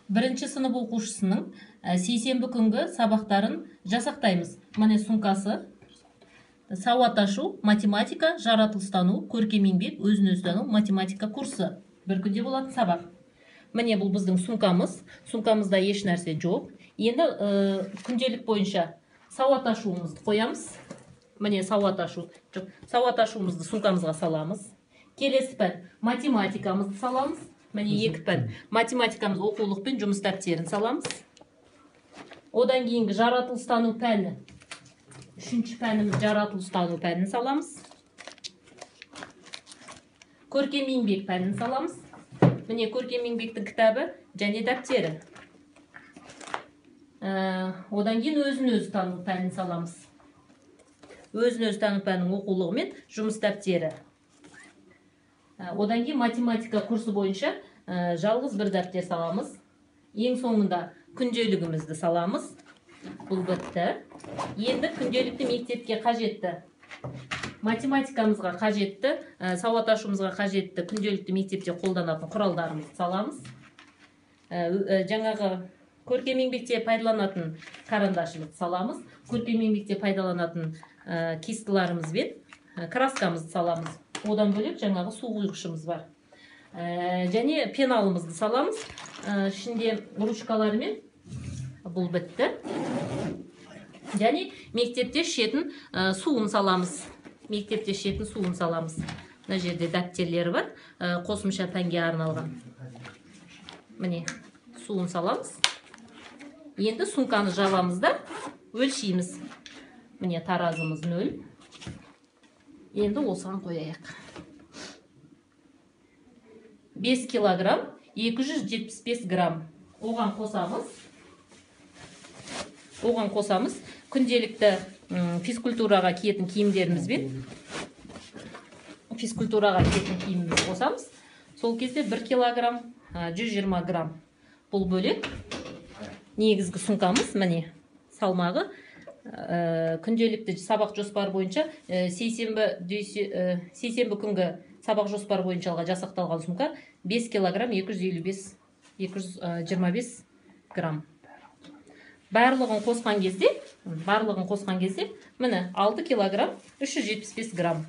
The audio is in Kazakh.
Бірінші сынып оқушысының сейсенбі күнгі сабақтарын жасақтаймыз. Міне сумкасы. Сауат ашу, математика, жаратылыстану, көркем еңбек, өзін-өзі тану, математика курсы. Бір күнде болатын сабақ. Міне бұл біздің сумкамыз. Сумкамызда еш нәрсе жоқ. Енді күнделік бойынша сауат ашуымызды қоямыз. Міне сауат ашу. Сауат ашуымызды сумкамызға саламыз. Келесі пән математикамызды саламыз. Міне екі пән. Математикамыз оқулық пен жұмыс дәптерін саламыз. Одан кейінгі жаратылыстану пәні. Үшінші пәніміз жаратылыстану пәнін саламыз. Көркем еңбек пәнін саламыз. Міне көркем еңбектің кітабы және дәптері. Одан кейін өзін-өзі тану пәнін саламыз. Өзін-өзі тану пәнінің оқулығы мен жұмыс дәптері. Одан кейін математика курсы бойынша жалғыз бір дәптер саламыз. Ең соңында күнделігімізді саламыз. Бұл бітті. Енді күнделікті мектепке қажетті, математикамызға қажетті, сауат ашуымызға қажетті күнделікті мектепте қолданатын құралдарымызды саламыз. Жаңағы көркем еңбекте пайдаланатын карандашымызды саламыз. Көркем еңбекте пайдаланатын кистыларымыз бен краскамызды саламыз. Одан бөлек жаңағы су құйғышымыз бар. Және пеналымызды саламыз. Ішінде ручкаларымен. Бұл бітті. Және мектепте шетін суын саламыз. Мектепте шетін суын саламыз. Мына жерде дәптерлері бар. Қосымша пәнге арналған. Міне суын саламыз. Енді сумканы жабамыз да өлшейміз. Міне таразымыз 0. Енді осыған қояйық. 5 килограмм 275 грамм. Оған қосамыз. Күнделікті физкультураға киетін киімдерімізбен қосамыз. Сол кезде 1 килограмм 120 грамм. Бұл бөлек. Негізгі сумкамыз, міне салмағы. Күнделікті сабақ жоспар бойынша сейсенбі күнгі сабақ жоспар бойынша жасақталған сумка 5 килограмм 225 грамм. Барлығын қосқан кезде міне 6 килограмм 375 грамм.